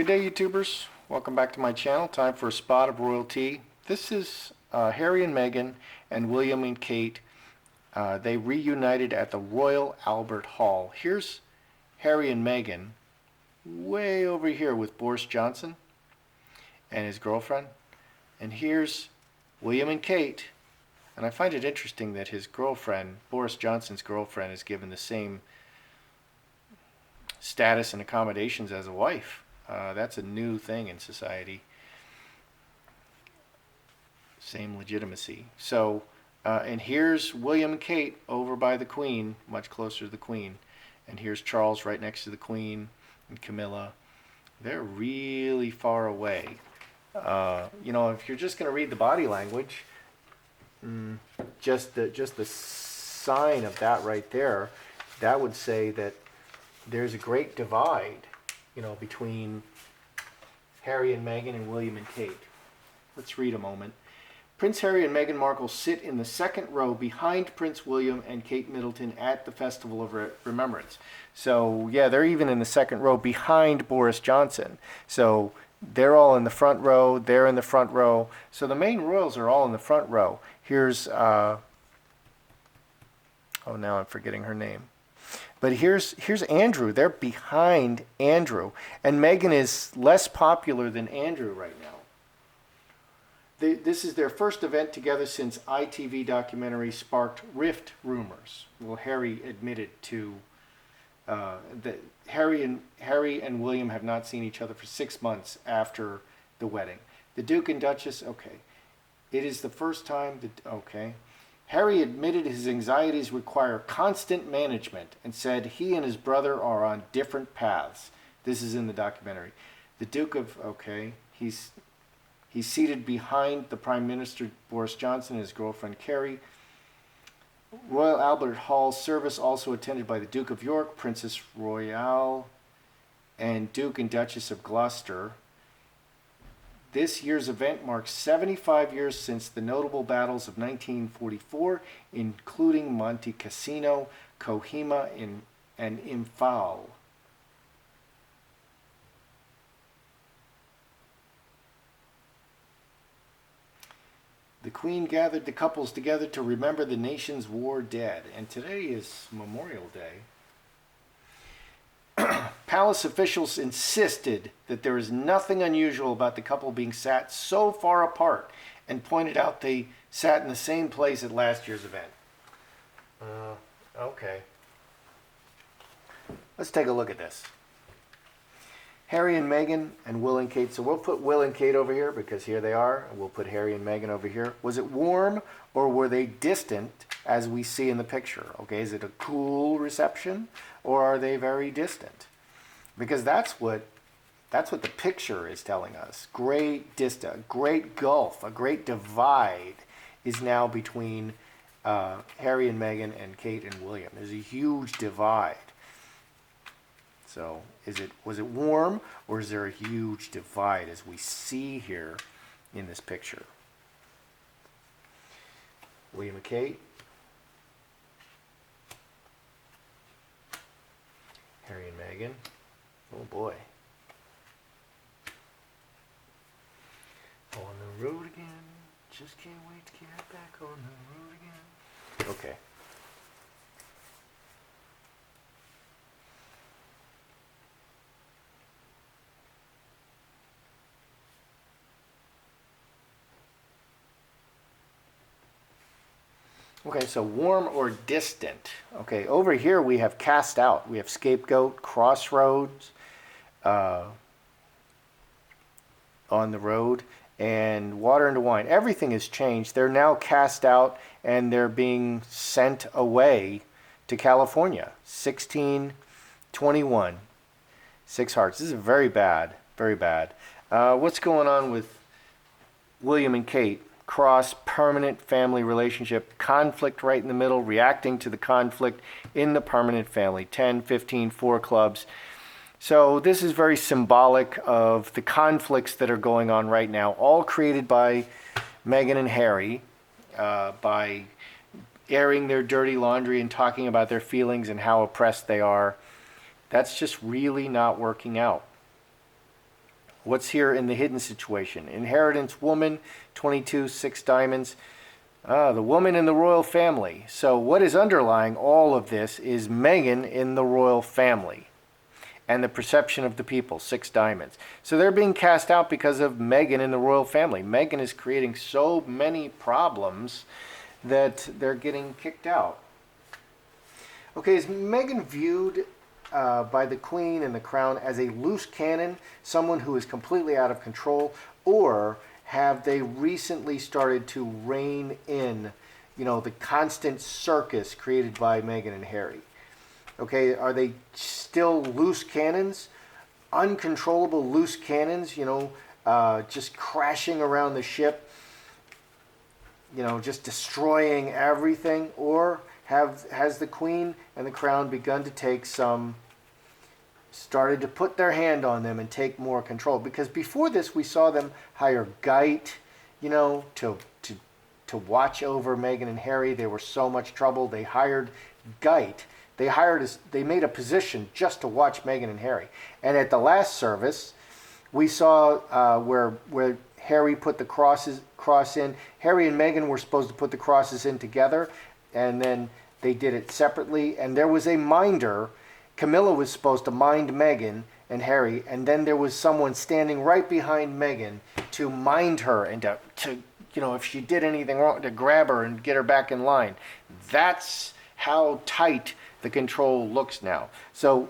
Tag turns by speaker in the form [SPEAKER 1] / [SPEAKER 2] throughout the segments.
[SPEAKER 1] Good day, YouTubers. Welcome back to my channel. Time for a spot of royalty. This is Harry and Meghan and William and Kate. They reunited at the Royal Albert Hall. Here's Harry and Meghan way over here with Boris Johnson and his girlfriend. And here's William and Kate. And I find it interesting that his girlfriend, Boris Johnson's girlfriend, is given the same status and accommodations as a wife. That's a new thing in society. Same legitimacy. So, and here's William and Kate over by the Queen, much closer to the Queen. And here's Charles right next to the Queen and Camilla. They're really far away. You know, if you're just going to read the body language, just the sign of that right there, that would say that there's a great divide, you know, between Harry and Meghan and William and Kate. Let's read a moment. Prince Harry and Meghan Markle sit in the second row behind Prince William and Kate Middleton at the Festival of Remembrance. So, yeah, they're even in the second row behind Boris Johnson. So they're all in the front row, they're in the front row. So the main royals are all in the front row. Here's, oh, now I'm forgetting her name. But here's Andrew. They're behind Andrew. And Meghan is less popular than Andrew right now. This is their first event together since ITV documentary sparked rift rumors. Well, Harry admitted to that Harry and William have not seen each other for 6 months after the wedding. The Duke and Duchess, okay. It is the first time that, okay. Harry admitted his anxieties require constant management and said he and his brother are on different paths. This is in the documentary. The Duke of, okay, he's seated behind the Prime Minister Boris Johnson and his girlfriend Carrie. Royal Albert Hall service also attended by the Duke of York, Princess Royale, and Duke and Duchess of Gloucester. This year's event marks 75 years since the notable battles of 1944, including Monte Cassino, Kohima, and Imphal. The Queen gathered the couples together to remember the nation's war dead, and today is Memorial Day. Palace officials insisted that there is nothing unusual about the couple being sat so far apart and pointed out they sat in the same place at last year's event. Okay. Let's take a look at this. Harry and Meghan and Will and Kate. So we'll put Will and Kate over here because here they are. And we'll put Harry and Meghan over here. Was it warm or were they distant as we see in the picture? Okay, is it a cool reception or are they very distant? Because that's what the picture is telling us. Great distance, great gulf, a great divide is now between Harry and Meghan and Kate and William. There's a huge divide. So was it warm or is there a huge divide as we see here in this picture? William and Kate. Harry and Meghan. Oh boy. On the road again. Just can't wait to get back on the road again. Okay. Okay, so warm or distant. Okay, over here we have cast out. We have scapegoat, crossroads on the road, and water into wine. Everything has changed. They're now cast out and they're being sent away to California. 1621. 6 hearts. This is very bad. Very bad. What's going on with William and Kate? Cross, permanent family relationship, conflict right in the middle, reacting to the conflict in the permanent family, 10, 15, 4 clubs. So this is very symbolic of the conflicts that are going on right now, all created by Meghan and Harry, by airing their dirty laundry and talking about their feelings and how oppressed they are. That's just really not working out. What's here in the hidden situation? Inheritance woman, 22, 6 diamonds. The woman in the royal family. So what is underlying all of this is Meghan in the royal family and the perception of the people, 6 diamonds. So they're being cast out because of Meghan in the royal family. Meghan is creating so many problems that they're getting kicked out. Okay, is Meghan viewed by the Queen and the Crown as a loose cannon, someone who is completely out of control, or have they recently started to rein in, the constant circus created by Meghan and Harry? Okay, are they still loose cannons, uncontrollable loose cannons, just crashing around the ship, just destroying everything? Or has the Queen and the Crown begun to started to put their hand on them and take more control? Because before this, we saw them hire Geit, to watch over Meghan and Harry. They were so much trouble. They hired Geit. They made a position just to watch Meghan and Harry. And at the last service, we saw where Harry put the cross in. Harry and Meghan were supposed to put the crosses in together, and then they did it separately. And there was a minder. Camilla was supposed to mind Meghan and Harry, and then there was someone standing right behind Meghan to mind her and to if she did anything wrong, to grab her and get her back in line. That's how tight the control looks now. So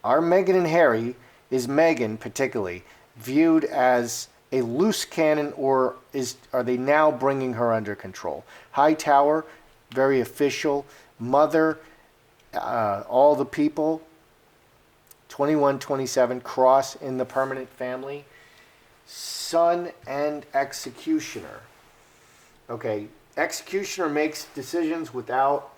[SPEAKER 1] are Meghan and Harry, is Meghan particularly viewed as a loose cannon, or are they now bringing her under control? Hightower, very official. Mother, all the people, 21, 27, cross in the permanent family. Son and executioner. Okay, executioner makes decisions without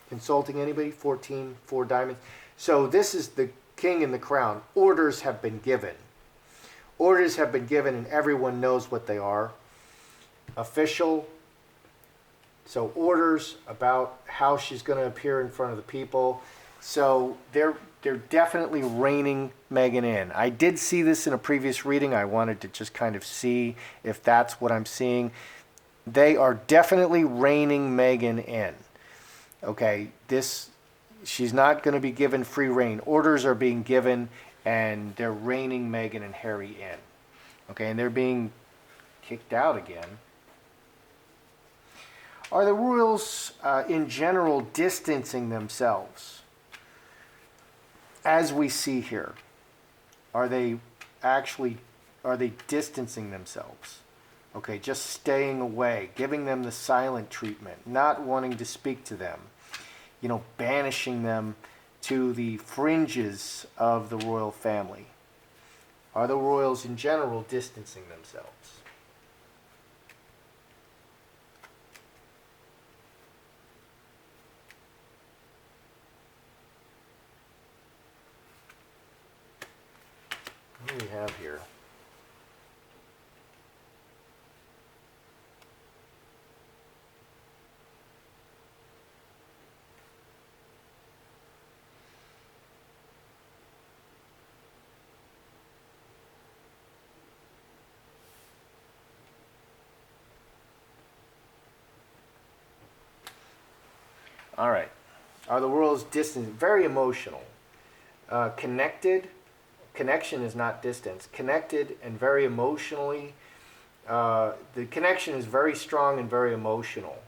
[SPEAKER 1] consulting anybody. 14, 4 diamonds. So this is the king and the crown. Orders have been given. Orders have been given, and everyone knows what they are. Official. So orders about how she's going to appear in front of the people. So they're definitely reining Meghan in. I did see this in a previous reading. I wanted to just kind of see if that's what I'm seeing. They are definitely reining Meghan in. Okay, she's not going to be given free rein. Orders are being given, and they're reining Meghan and Harry in. Okay, and they're being kicked out again. Are the royals in general distancing themselves? As we see here, are they distancing themselves? Okay, just staying away, giving them the silent treatment, not wanting to speak to them, banishing them to the fringes of the royal family. Are the royals in general distancing themselves? What do we have here? All right. Are the royals distant? Very emotional. Connected. Connection is not distance. Connected and very emotionally. The connection is very strong and very emotional.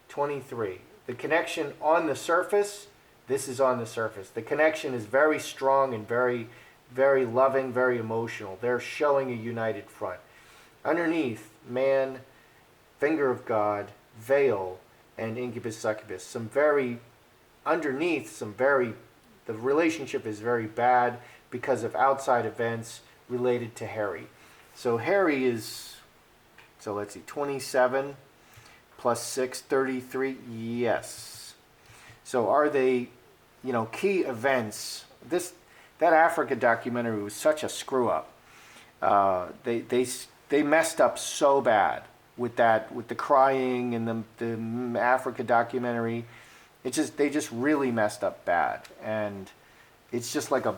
[SPEAKER 1] 23. The connection on the surface. This is on the surface. The connection is very strong and very, very loving, very emotional. They're showing a united front. Underneath, man, finger of God, veil, and incubus succubus. The relationship is very bad because of outside events related to Harry. So Harry is, let's see, 27 plus 6, 33, yes. So are they, key events? That Africa documentary was such a screw up. They messed up so bad with the crying and the Africa documentary. They just really messed up bad, and it's just like a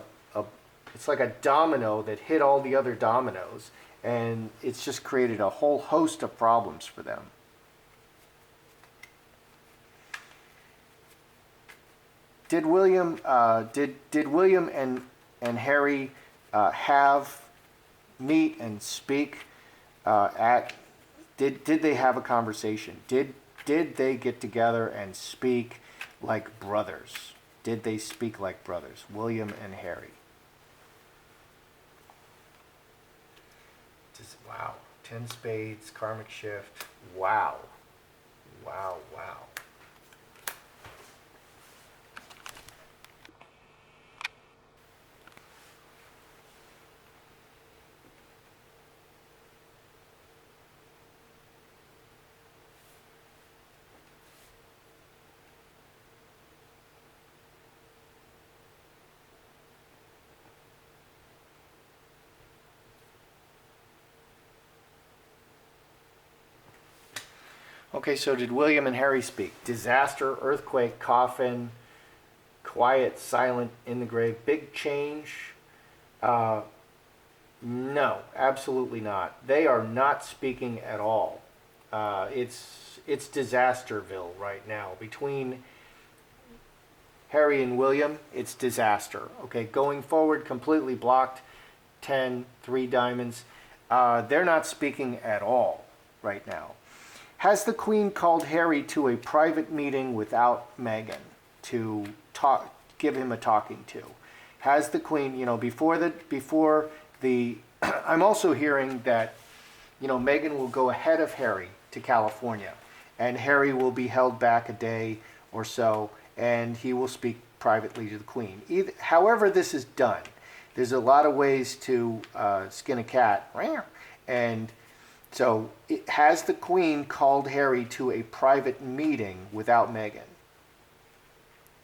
[SPEAKER 1] It's like a domino that hit all the other dominoes, and it's just created a whole host of problems for them. Did William and Harry have meet and speak did they have a conversation? Did they get together and speak like brothers? Did they speak like brothers, William and Harry? Wow. 10 spades, karmic shift. Wow. Wow, wow. Okay, so did William and Harry speak? Disaster, earthquake, coffin, quiet, silent, in the grave, big change? No, absolutely not. They are not speaking at all. It's Disasterville right now. Between Harry and William, it's disaster. Okay, going forward, completely blocked. 10, 3 diamonds. They're not speaking at all right now. Has the Queen called Harry to a private meeting without Meghan to give him a talking to? Has the Queen, before the I'm also hearing that, Meghan will go ahead of Harry to California, and Harry will be held back a day or so, and he will speak privately to the Queen. However this is done, there's a lot of ways to skin a cat, and so has the Queen called Harry to a private meeting without Meghan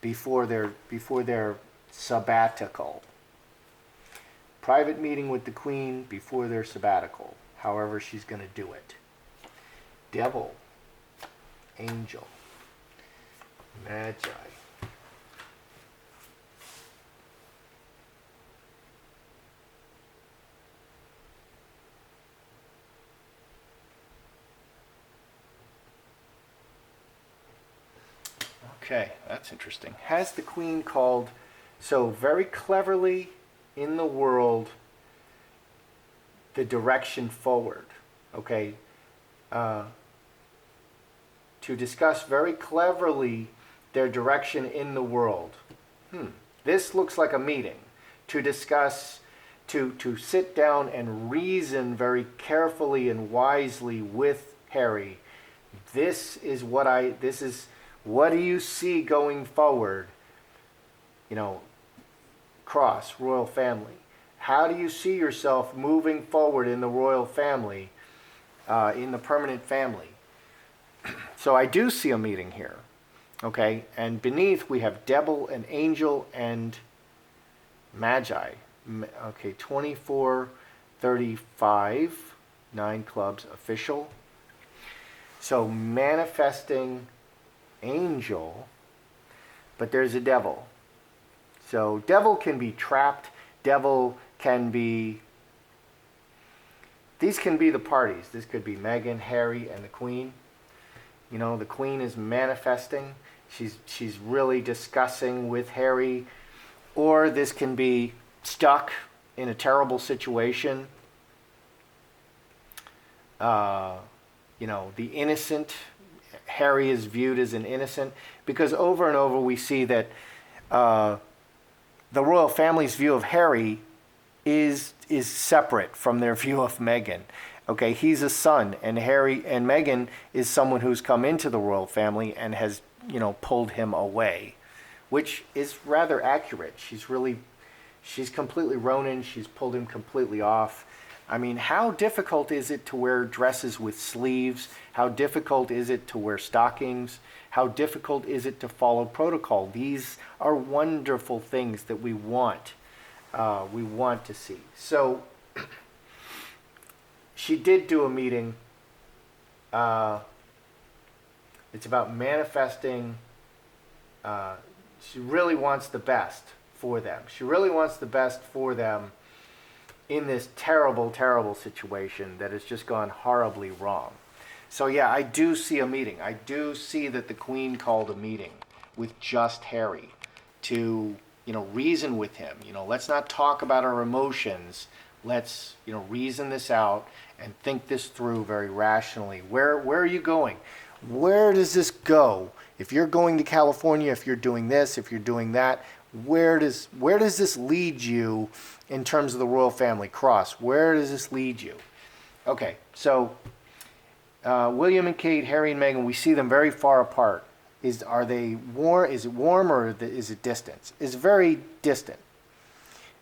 [SPEAKER 1] before their sabbatical? Private meeting with the Queen before their sabbatical, however she's going to do it. Devil, angel, magi. Okay, that's interesting. Has the Queen called, so very cleverly in the world, the direction forward, okay? To discuss very cleverly their direction in the world. This looks like a meeting. To discuss, to sit down and reason very carefully and wisely with Harry. This is what do you see going forward? Cross, royal family. How do you see yourself moving forward in the royal family, in the permanent family? So I do see a meeting here. Okay, and beneath we have devil and angel and magi. Okay, 24, 35, 9 clubs official. So manifesting angel, but there's a devil. So devil can be trapped. Devil can be, these can be the parties. This could be Meghan, Harry, and the Queen. The Queen is manifesting. She's really discussing with Harry. Or this can be stuck in a terrible situation. The innocent, Harry is viewed as an innocent, because over and over we see that the royal family's view of Harry is separate from their view of Meghan. Okay, he's a son, and Harry and Meghan is someone who's come into the royal family and has, pulled him away, which is rather accurate. She's completely Ronin. She's pulled him completely off. I mean, how difficult is it to wear dresses with sleeves? How difficult is it to wear stockings? How difficult is it to follow protocol? These are wonderful things that we want to see. So she did do a meeting. It's about manifesting. She really wants the best for them. She really wants the best for them in this terrible, terrible situation that has just gone horribly wrong. So yeah, I do see a meeting. I do see that the Queen called a meeting with just Harry to, reason with him. Let's not talk about our emotions. Let's, reason this out and think this through very rationally. Where are you going? Where does this go? If you're going to California, if you're doing this, if you're doing that, where does this lead you in terms of the royal family cross? Where does this lead you? Okay, so William and Kate, Harry and Meghan, we see them very far apart. Are they warm? Is it warm or is it distant? It's very distant.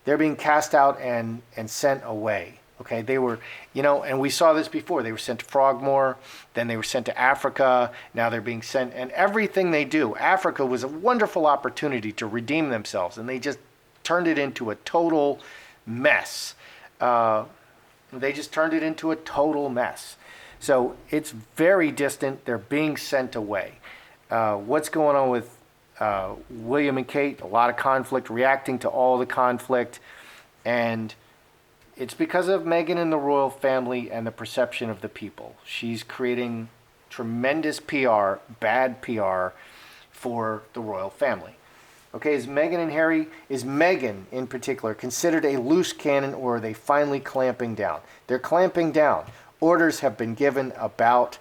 [SPEAKER 1] They're being cast out and sent away. Okay, they were, and we saw this before. They were sent to Frogmore, then they were sent to Africa. Now they're being sent, and everything they do, Africa was a wonderful opportunity to redeem themselves, and they just turned it into a total mess. They just turned it into a total mess. So it's very distant. They're being sent away. What's going on with William and Kate? A lot of conflict, reacting to all the conflict. And it's because of Meghan and the royal family and the perception of the people. She's creating tremendous PR, bad PR for the royal family. Okay, is Meghan in particular considered a loose cannon, or are they finally clamping down? They're clamping down. Orders have been given about,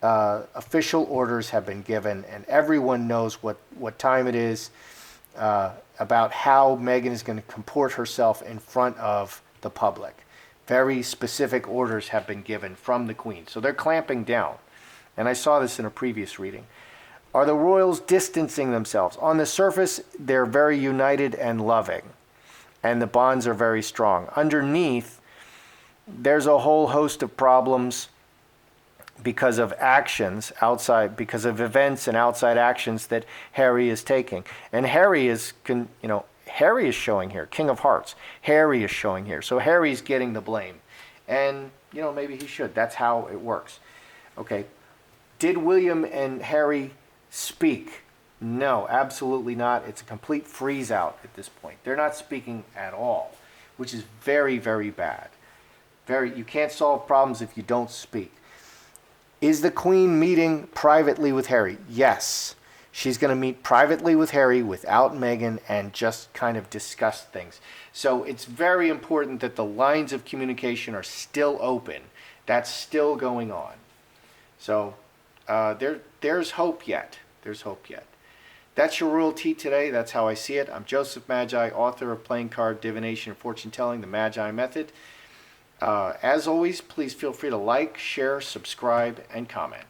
[SPEAKER 1] official orders have been given, and everyone knows what time it is, about how Meghan is going to comport herself in front of the public. Very specific orders have been given from the Queen. So they're clamping down. And I saw this in a previous reading. Are the royals distancing themselves? On the surface, they're very united and loving, and the bonds are very strong. Underneath, there's a whole host of problems because of actions outside, because of events and outside actions that Harry is taking. And Harry is showing here, King of Hearts. Harry is showing here. So Harry's getting the blame. And, maybe he should. That's how it works. Okay. Did William and Harry speak? No, absolutely not. It's a complete freeze out at this point. They're not speaking at all, which is very, very bad. You can't solve problems if you don't speak. Is the Queen meeting privately with Harry? Yes. She's going to meet privately with Harry without Meghan and just kind of discuss things. So it's very important that the lines of communication are still open. That's still going on. So there's hope yet. There's hope yet. That's your Royal Tea today. That's how I see it. I'm Joseph Magi, author of Playing Card, Divination, and Fortune Telling, the Magi Method. As always, please feel free to like, share, subscribe, and comment.